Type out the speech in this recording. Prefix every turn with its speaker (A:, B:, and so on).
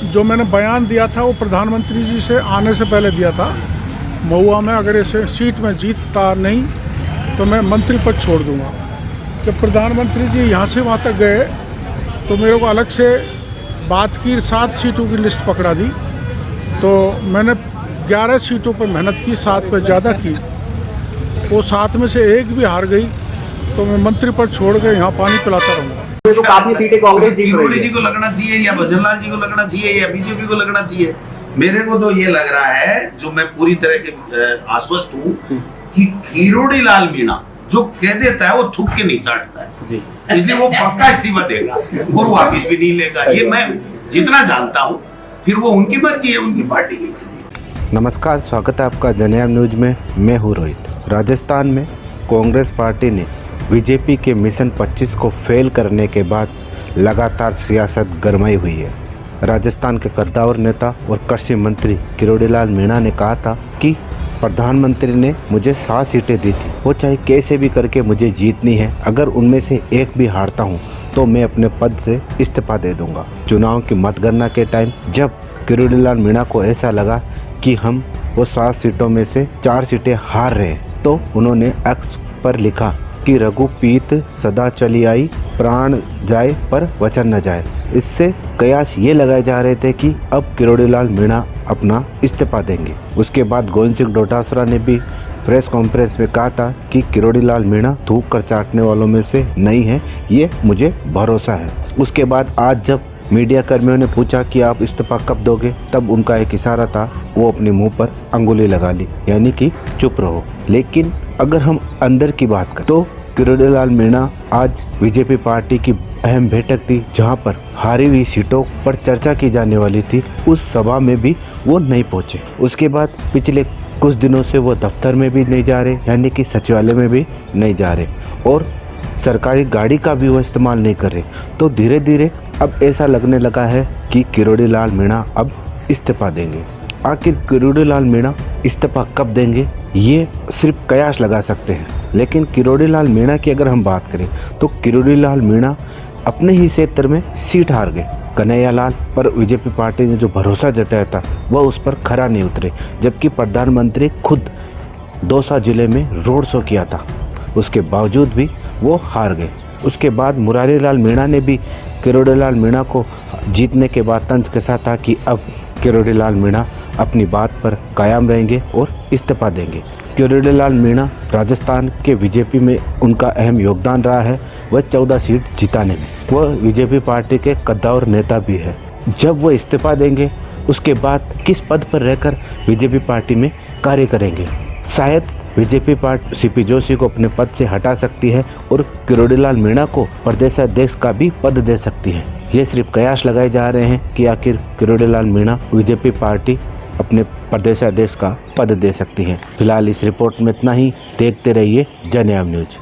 A: जो मैंने बयान दिया था वो प्रधानमंत्री जी से आने से पहले दिया था। महुआ में अगर इसे सीट में जीतता नहीं तो मैं मंत्री पद छोड़ दूंगा। जब प्रधानमंत्री जी यहाँ से वहाँ तक गए तो मेरे को अलग से बात की, 7 सीटों की लिस्ट पकड़ा दी। तो मैंने 11 सीटों पर मेहनत की, 7 पर ज़्यादा की। वो 7 में से एक भी हार गई तो मैं मंत्री पद छोड़ के यहाँ पानी पिलाता रहूँगा।
B: तो काफी सीटें कांग्रेस जीत रही
C: किरोड़ी
B: है।
C: जी को लगना चाहिए या भजनलाल जी को लगना चाहिए या बीजेपी को लगना चाहिए? मेरे को तो ये लग रहा है, जो मैं पूरी तरह के आश्वस्त हूँ कि किरोड़ी लाल मीणा जो कह देता है वो थूक के नहीं चाटता है
B: जी।
C: इसलिए वो पक्का इस्तीफा देगा और वापिस भी नहीं लेगा। ये मैं जितना जानता हूँ, फिर वो उनकी मर्जी है, उनकी पार्टी की।
D: नमस्कार, स्वागत है आपका जनयाम न्यूज में। मैं हूँ रोहित। राजस्थान में कांग्रेस पार्टी ने बीजेपी के मिशन 25 को फेल करने के बाद लगातार सियासत गरमाई हुई है। राजस्थान के कद्दावर नेता और कृषि मंत्री किरोड़ी लाल मीणा ने कहा था कि प्रधानमंत्री ने मुझे 7 सीटें दी थी, वो चाहे कैसे भी करके मुझे जीतनी है। अगर उनमें से एक भी हारता हूँ तो मैं अपने पद से इस्तीफा दे दूंगा। चुनाव की मतगणना के टाइम जब किरोड़ी लाल मीणा को ऐसा लगा कि हम वो 7 सीटों में से 4 सीटें हार रहे हैं तो उन्होंने एक्स पर लिखा कि रघुपीत सदा चली आई, प्राण जाए पर वचन न जाए। इससे कयास ये लगाए जा रहे थे कि अब किरोड़ी लाल मीणा अपना इस्तीफा देंगे। उसके बाद गोविंद सिंह डोटासरा ने भी प्रेस कॉन्फ्रेंस में कहा था कि किरोड़ी लाल मीणा थूक कर चाटने वालों में से नहीं है, ये मुझे भरोसा है। उसके बाद आज जब मीडिया कर्मियों ने पूछा कि आप इस्तीफा कब दोगे, तब उनका एक इशारा था, वो अपने मुंह पर अंगुली लगा ली, यानी कि चुप रहो। लेकिन अगर हम अंदर की बात करें तो किरोड़ी लाल मीणा आज बीजेपी पार्टी की अहम बैठक थी जहां पर हारी हुई सीटों पर चर्चा की जाने वाली थी, उस सभा में भी वो नहीं पहुंचे। उसके बाद पिछले कुछ दिनों से वो दफ्तर में भी नहीं जा रहे, यानी कि सचिवालय में भी नहीं जा रहे और सरकारी गाड़ी का भी वो इस्तेमाल नहीं कर रहे। तो धीरे धीरे अब ऐसा लगने लगा है कि किरोड़ी लाल मीणा अब इस्तीफा देंगे। आखिर किरोड़ी लाल मीणा इस्तीफा कब देंगे ये सिर्फ कयास लगा सकते हैं। लेकिन किरोड़ी लाल मीणा की अगर हम बात करें तो किरोड़ी लाल मीणा अपने ही क्षेत्र में सीट हार गए। कन्हैया लाल पर बीजेपी पार्टी ने जो भरोसा जताया था वह उस पर खरा नहीं उतरे, जबकि प्रधानमंत्री खुद दौसा जिले में रोड शो किया था, उसके बावजूद भी वो हार गए। उसके बाद मुरारी लाल मीणा ने भी किरोड़ी लाल मीणा को जीतने के बाद तंज कसा था कि अब किरोड़ी लाल मीणा अपनी बात पर कायम रहेंगे और इस्तीफा देंगे। किरोड़ी लाल मीणा राजस्थान के बीजेपी में उनका अहम योगदान रहा है, वह 14 सीट जिताने में। वह बीजेपी पार्टी के कद्दावर नेता भी है। जब वो इस्तीफा देंगे उसके बाद किस पद पर रहकर बीजेपी पार्टी में कार्य करेंगे, शायद बीजेपी पार्टी सीपी जोशी को अपने पद से हटा सकती है और किरोड़ी लाल मीणा को प्रदेशाध्यक्ष का भी पद दे सकती है। ये सिर्फ कयास लगाए जा रहे हैं कि आखिर किरोड़ी लाल मीणा बीजेपी पार्टी अपने प्रदेशाध्यक्ष का पद दे सकती है। फिलहाल इस रिपोर्ट में इतना ही। देखते रहिए जनयाम न्यूज।